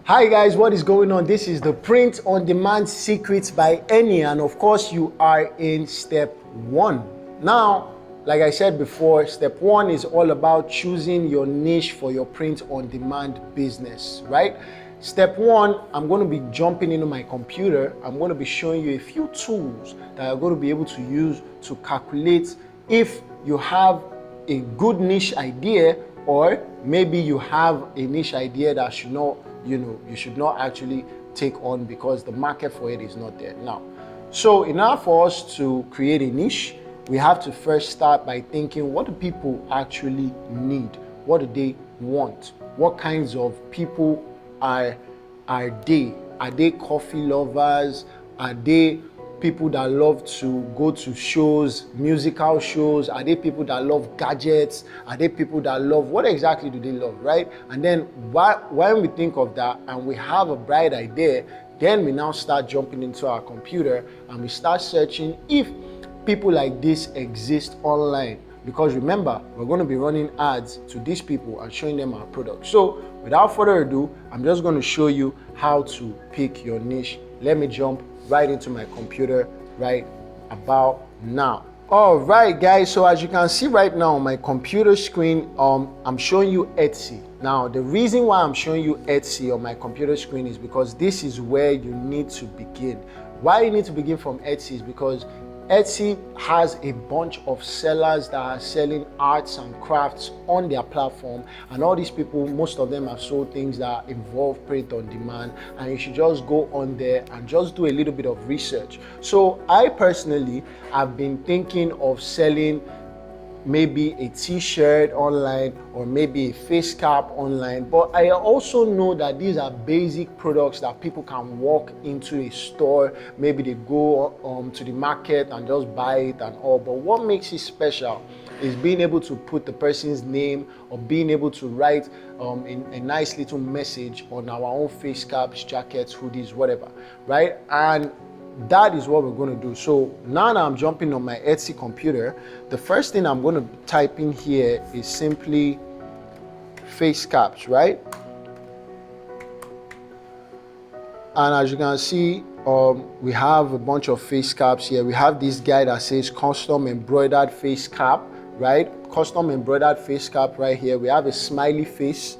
Hi guys, what is going on? This is the Print on Demand Secrets by Enny, and of course you are in step 1. Now, like I said before, step 1 is all about choosing your niche for your print on demand business, right? Step 1, I'm going to be jumping into my computer. I'm going to be showing you a few tools that you're going to be able to use to calculate if you have a good niche idea, or maybe you have a niche idea that you should not actually take on because the market for it is not there now. So in order for us to create a niche, we have to first start by thinking, what do people actually need? What do they want? What kinds of people are they? Are they coffee lovers? Are they people that love to go to shows, musical shows? Are they people that love gadgets? Are they people that love, what exactly do they love, right? And then when we think of that and we have a bright idea, then we now start jumping into our computer and we start searching if people like this exist online. Because remember, we're going to be running ads to these people and showing them our products. So without further ado, I'm just going to show you how to pick your niche. Let me jump right into my computer right about now. All right guys, so as you can see right now on my computer screen, I'm showing you Etsy. Now the reason why I'm showing you Etsy on my computer screen is because this is where you need to begin. Why you need to begin from Etsy is because Etsy has a bunch of sellers that are selling arts and crafts on their platform, and all these people, most of them have sold things that involve print on demand, and you should just go on there and just do a little bit of research. So I personally have been thinking of selling maybe a t-shirt online or maybe a face cap online, but I also know that these are basic products that people can walk into a store, maybe they go to the market and just buy it and all. But what makes it special is being able to put the person's name or being able to write a nice little message on our own face caps, jackets, hoodies, whatever, right? And that is what we're going to do. So now that I'm jumping on my Etsy computer, the first thing I'm going to type in here is simply face caps, right? And as you can see, we have a bunch of face caps here. We have this guy that says custom embroidered face cap, right? Custom embroidered face cap right here. We have a smiley face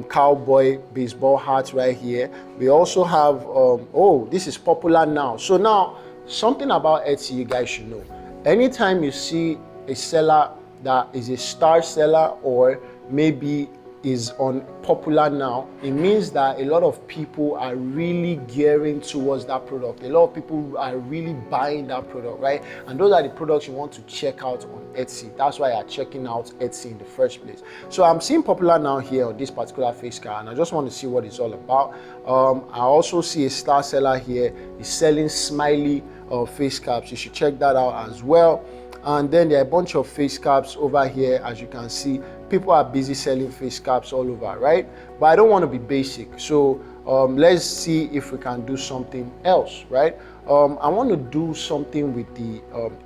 cowboy baseball hat right here. We also have oh, this is popular now. So now, something about Etsy you guys should know. Anytime you see a seller that is a star seller or maybe is on popular now, it means that a lot of people are really gearing towards that product. A lot of people are really buying that product, right? And those are the products you want to check out on Etsy. That's why you're checking out Etsy in the first place. So I'm seeing popular now here on this particular face card, and I just want to see what it's all about. I also see a star seller here. He's selling smiley face caps. You should check that out as well. And then there are a bunch of face caps over here. As you can see, people are busy selling face caps all over, right? But I don't want to be basic. So let's see if we can do something else, right? I want to do something with the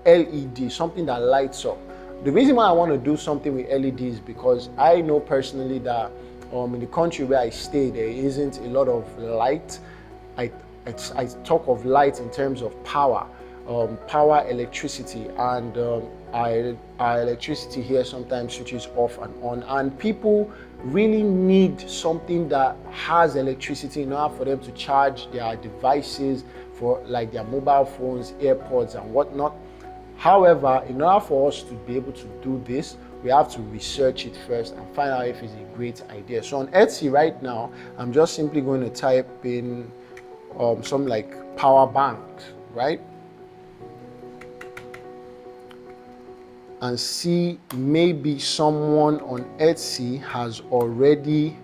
LED, something that lights up. The reason why I want to do something with LED is because I know personally that in the country where I stay, there isn't a lot of light. I talk of light in terms of power. Power, electricity, and our electricity here sometimes switches off and on, and people really need something that has electricity in order for them to charge their devices, for like their mobile phones, AirPods and whatnot. However, in order for us to be able to do this, we have to research it first and find out if it's a great idea. So on Etsy right now, I'm just simply going to type in some like power banks, right? And see maybe someone on Etsy has already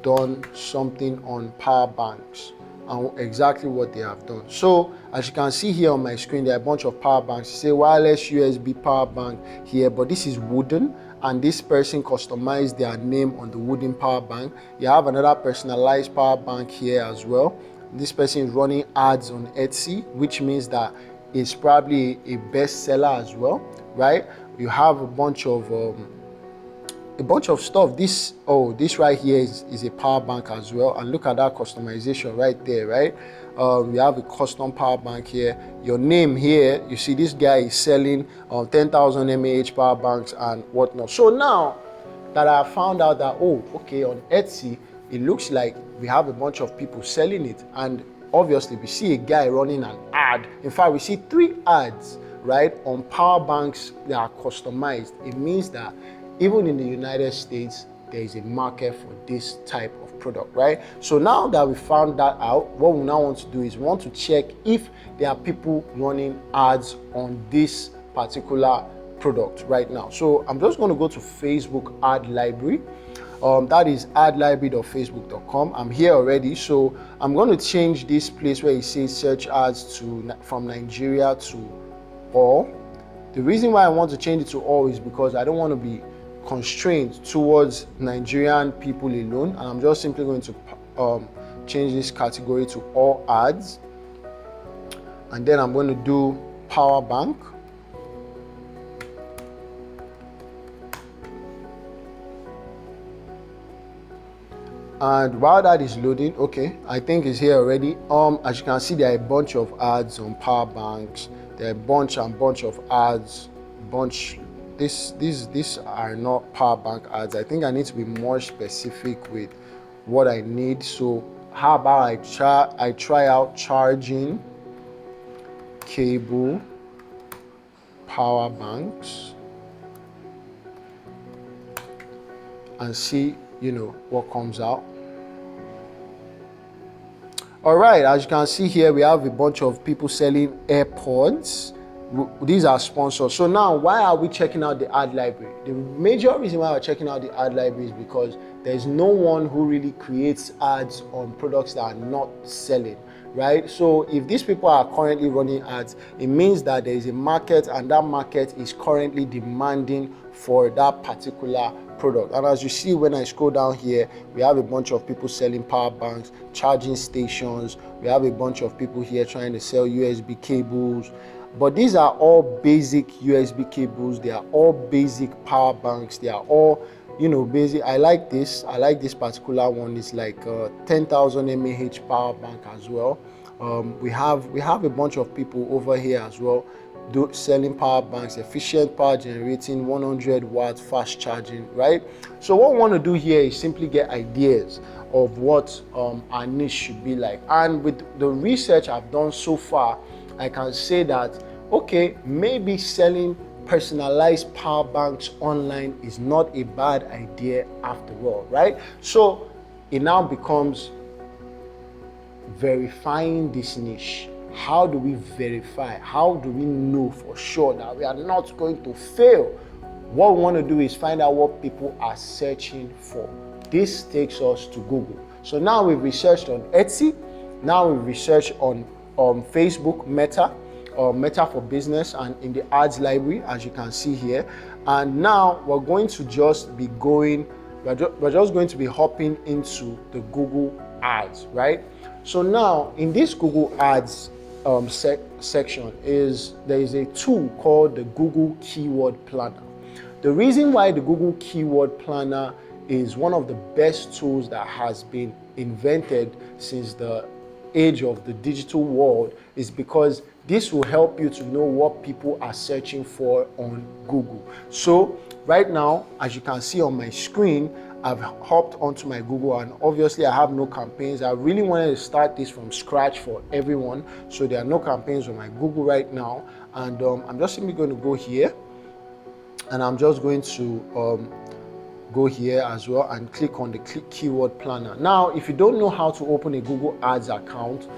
done something on power banks and exactly what they have done. So as you can see here on my screen, there are a bunch of power banks. Say wireless USB power bank here, but this is wooden, and this person customized their name on the wooden power bank. You have another personalized power bank here as well. This person is running ads on Etsy, which means that it's probably a bestseller as well, right? You have a bunch of a bunch of stuff. This right here is a power bank as well, and look at that customization right there, right? You have a custom power bank here. Your name here, you see this guy is selling 10,000 mAh power banks and whatnot. So now that I found out that, okay, on Etsy, it looks like we have a bunch of people selling it, and obviously we see a guy running an ad. In fact, we see 3 ads, right, on power banks that are customized. It means that even in the United States, there is a market for this type of product, right? So now that we found that out, what we now want to do is we want to check if there are people running ads on this particular product right now. So I'm just going to go to Facebook ad library. That is adlibrary.facebook.com. I'm here already, so I'm going to change this place where it says search ads from Nigeria to all. The reason why I want to change it to all is because I don't want to be constrained towards Nigerian people alone, and I'm just simply going to change this category to all ads, and then I'm going to do power bank. And while that is loading, okay, I think it's here already. As you can see, there are a bunch of ads on power banks. There are a bunch of ads. These are not power bank ads. I think I need to be more specific with what I need. So how about I try out charging cable power banks and see, what comes out. All right, as you can see here, we have a bunch of people selling AirPods. These are sponsors. So now, why are we checking out the ad library? The major reason why we're checking out the ad library is because there's no one who really creates ads on products that are not selling, right? So if these people are currently running ads, it means that there is a market, and that market is currently demanding for that particular product. And as you see, when I scroll down here, we have a bunch of people selling power banks, charging stations. We have a bunch of people here trying to sell USB cables. But these are all basic USB cables. They are all basic power banks. They are all, basic. I like this particular one. It's like 10,000 mAh power bank as well. We have a bunch of people over here as well selling power banks, efficient power generating, 100 watt fast charging, right? So what we want to do here is simply get ideas of what our niche should be like. And with the research I've done so far, I can say that, okay, maybe selling personalized power banks online is not a bad idea after all, right? So it now becomes verifying this niche. How do we verify? How do we know for sure that we are not going to fail? What we want to do is find out what people are searching for. This takes us to Google. So now we've researched on Etsy. Now we've researched on Facebook, Meta for Business, and in the ads library, as you can see here. And now we're going to just be going, we're just going to be hopping into the Google ads, right? So now in this Google ads section there is a tool called the Google Keyword Planner. The reason why the Google Keyword Planner is one of the best tools that has been invented since the age of the digital world is because this will help you to know what people are searching for on Google. So right now, as you can see on my screen, I've hopped onto my Google, and obviously I have no campaigns. I really wanted to start this from scratch for everyone, so there are no campaigns on my Google right now. And I'm just simply going to go here, and I'm just going to go here as well and click on the Keyword Planner. Now, if you don't know how to open a Google Ads account,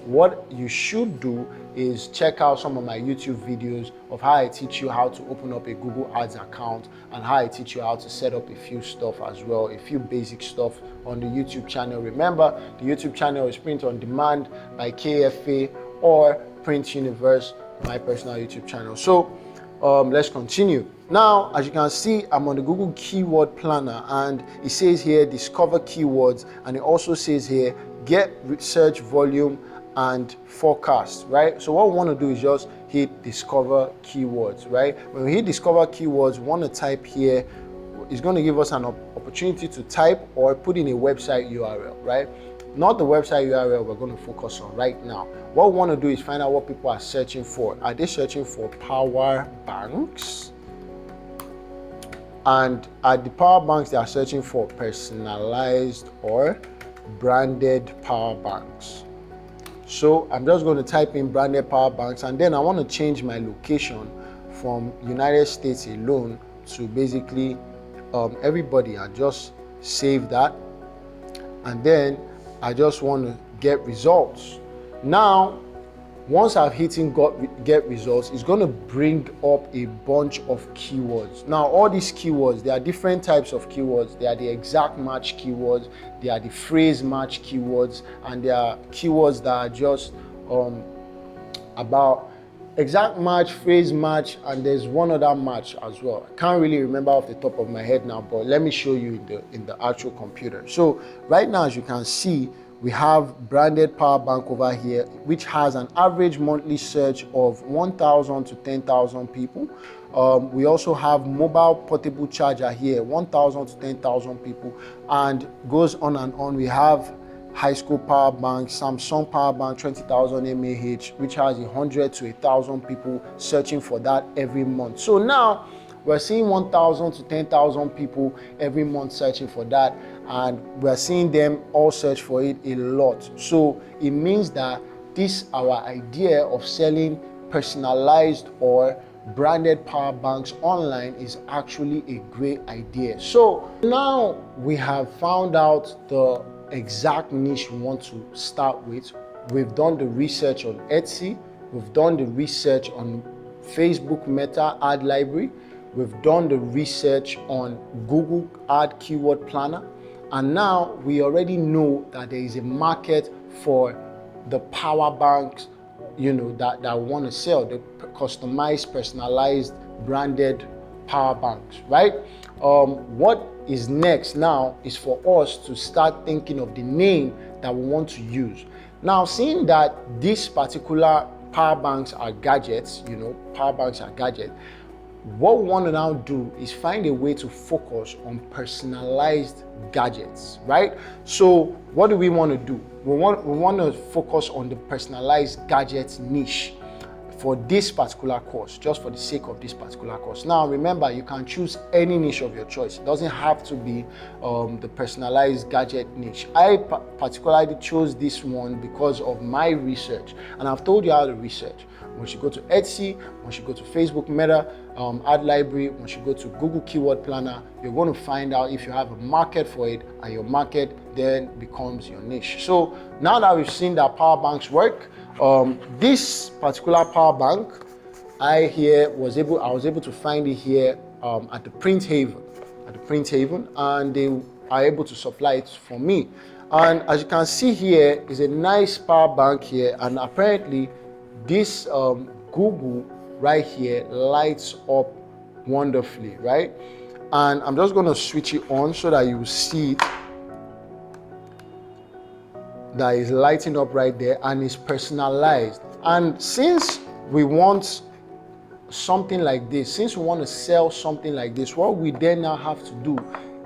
what you should do is check out some of my YouTube videos of how I teach you how to open up a Google Ads account, and how I teach you how to set up a few stuff as well, a few basic stuff on the YouTube channel. Remember, the YouTube channel is Print on Demand by KFA or Print Universe, my personal YouTube channel. So let's continue. Now, as you can see, I'm on the Google Keyword Planner, and it says here discover keywords, and it also says here get research volume and forecast, right? So what we want to do is just hit discover keywords, right? When we hit discover keywords, we want to type here it's going to give us an opportunity to type or put in a website URL, right? Not the website URL we're going to focus on right now. What we want to do is find out what people are searching for. Are they searching for power banks? And at the power banks, they are searching for personalized or branded power banks. So I'm just going to type in branded power banks, and then I want to change my location from United States alone to basically everybody. I just save that, and then I just want to get results. Now, once I've hit get results, it's going to bring up a bunch of keywords. Now, all these keywords, there are different types of keywords. There are the exact match keywords, there are the phrase match keywords, and there are keywords that are just about exact match, phrase match, and there's one other match as well. I can't really remember off the top of my head now, but let me show you in the actual computer. So right now, as you can see, we have branded power bank over here, which has an average monthly search of 1,000 to 10,000 people. We also have mobile portable charger here, 1,000 to 10,000 people, and goes on and on. We have high school power bank, Samsung power bank, 20,000 mAh, which has 100 to 1,000 people searching for that every month. So now we're seeing 1,000 to 10,000 people every month searching for that, and we're seeing them all search for it a lot. So it means that our idea of selling personalized or branded power banks online is actually a great idea. So now we have found out the exact niche we want to start with. We've done the research on Etsy, we've done the research on Facebook Meta Ad Library, we've done the research on Google Ad Keyword Planner, and now we already know that there is a market for the power banks, that want to sell, the customized, personalized, branded power banks, right? What is next now is for us to start thinking of the name that we want to use. Now, seeing that these particular power banks are gadgets, what we want to now do is find a way to focus on personalized gadgets, right? So what do we want to do? We want to focus on the personalized gadgets niche for this particular course, just for the sake of this particular course. Now, remember, you can choose any niche of your choice. It doesn't have to be the personalized gadget niche. I particularly chose this one because of my research, and I've told you how to research. Once you go to Etsy, once you go to Facebook Meta Ad Library, once you go to Google Keyword Planner, you're going to find out if you have a market for it, and your market then becomes your niche. So now that we've seen that power banks work, this particular power bank, I was able to find it here at the Print Haven, and they are able to supply it for me. And as you can see here is a nice power bank here, and apparently this Google right here lights up wonderfully, right? And I'm just going to switch it on so that you see it, that is lighting up right there, and it's personalized. And since we want something like this, since we want to sell something like this, what we then now have to do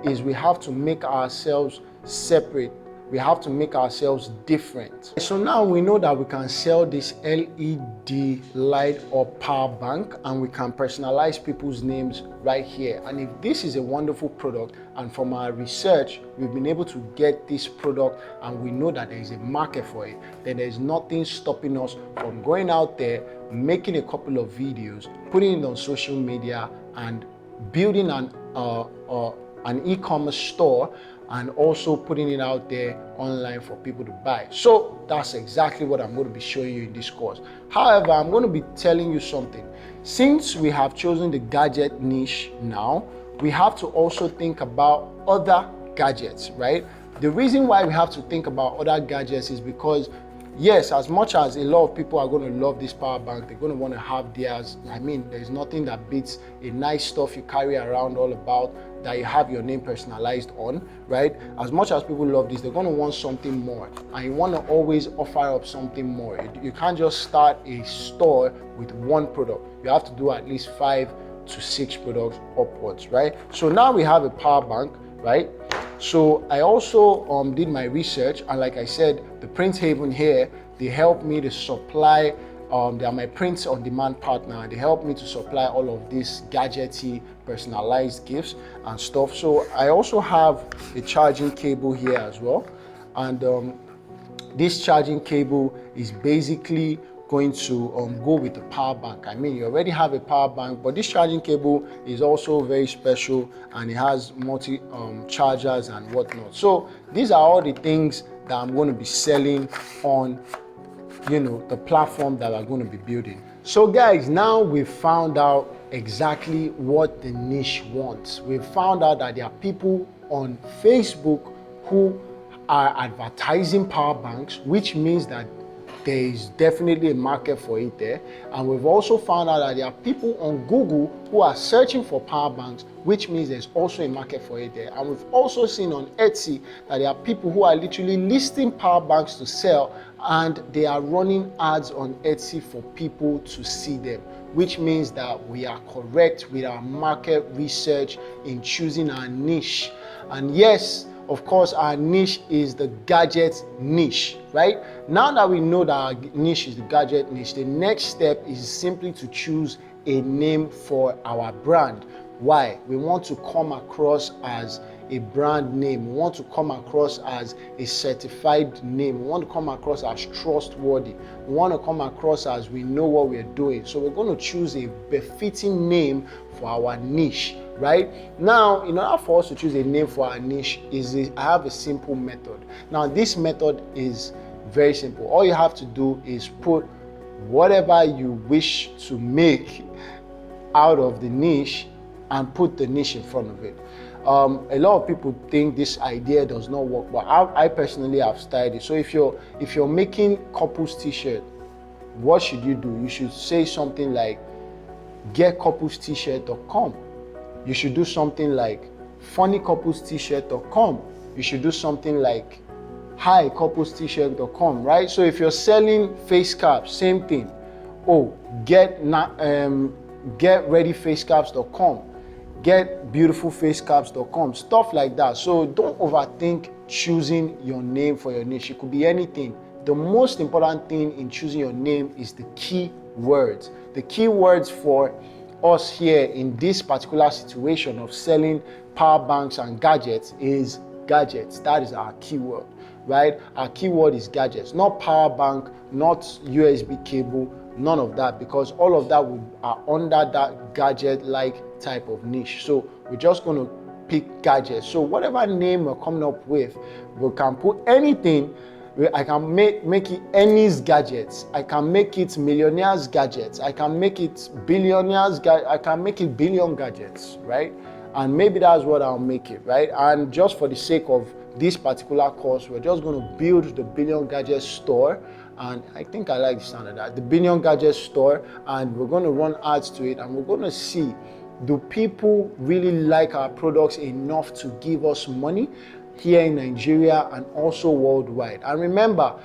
is we have to make ourselves separate. We have to make ourselves different. So now we know that we can sell this LED light up power bank, and we can personalize people's names right here. And if this is a wonderful product, and from our research, we've been able to get this product and we know that there is a market for it, then there's nothing stopping us from going out there, making a couple of videos, putting it on social media, and building an e-commerce store, and also putting it out there online for people to buy. So that's exactly what I'm going to be showing you in this course. However, I'm going to be telling you something. Since we have chosen the gadget niche now, we have to also think about other gadgets, right? The reason why we have to think about other gadgets is because, yes, as much as a lot of people are going to love this power bank, they're going to want to have theirs. I mean, there's nothing that beats a nice stuff you carry around all about that you have your name personalized on, right? As much as people love this, they're going to want something more, and you want to always offer up something more. You can't just start a store with one product. You have to do at least 5 to 6 products upwards, right? So now we have a power bank, right? So I also did my research, and like I said, the Print Haven here, they help me to supply, they are my print on demand partner. They help me to supply all of these gadgety, personalized gifts and stuff. So I also have a charging cable here as well. And this charging cable is basically going to go with the power bank. I mean, you already have a power bank, but this charging cable is also very special, and it has multi chargers and whatnot. So these are all the things that I'm going to be selling on, you know, the platform that I'm going to be building. So guys, now we've found out exactly what the niche wants. We've found out that there are people on Facebook who are advertising power banks, which means that there is definitely a market for it there. And we've also found out that there are people on Google who are searching for power banks, which means there's also a market for it there. And we've also seen on Etsy that there are people who are literally listing power banks to sell, and they are running ads on Etsy for people to see them, which means that we are correct with our market research in choosing our niche. And yes, of course, our niche is the gadget niche, right? Now that we know that our niche is the gadget niche, the next step is simply to choose a name for our brand. Why? We want to come across as a brand name. We want to come across as a certified name. We want to come across as trustworthy. We want to come across as we know what we're doing. So we're going to choose a befitting name for our niche, right? Now, in order for us to choose a name for our niche, I have a simple method. Now, this method is very simple. All you have to do is put whatever you wish to make out of the niche and put the niche in front of it. A lot of people think this idea does not work, but I personally have studied it. So if you're making couples t-shirt, what should you do? You should say something like getcoupleст-shirt.com. You should do something like funnycoupleст-shirt.com. You should do something like highcoupleст-shirt.com, right? So if you're selling face caps, same thing. Oh, getreadyfacecaps.com. getbeautifulfacecaps.com, stuff like that. So don't overthink choosing your name for your niche. It could be anything. The most important thing in choosing your name is the key words. The key words for us here in this particular situation of selling power banks and gadgets is gadgets. That is our keyword, right? Our keyword is gadgets, not power bank, not USB cable, none of that, because all of that are under that gadget-like type of niche. So we're just going to pick gadgets. So whatever name we're coming up with, we can put anything. I can make it Enny's gadgets. I can make it millionaires gadgets. I can make it billionaires. I can make it billion gadgets, right? And maybe that's what I'll make it, right? And just for the sake of this particular course, we're just going to build the Billion Gadgets store. And I think I like the sound of that, the Billion Gadgets store, and we're going to run ads to it, and we're going to see, do people really like our products enough to give us money here in Nigeria and also worldwide? And remember,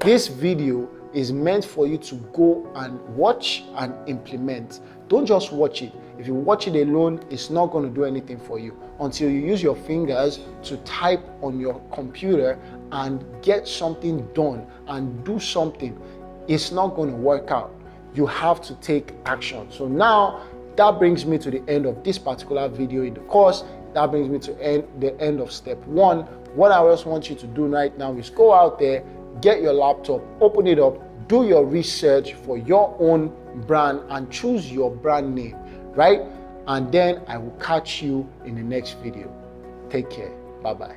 this video is meant for you to go and watch and implement. Don't just watch it. If you watch it alone, it's not going to do anything for you until you use your fingers to type on your computer and get something done and do something. It's not going to work out. You have to take action. So now that brings me to the end of this particular video in the course. That brings me to the end of step 1. What I just want you to do right now is go out there, get your laptop, open it up, do your research for your own brand and choose your brand name, right? And then I will catch you in the next video. Take care. Bye-bye.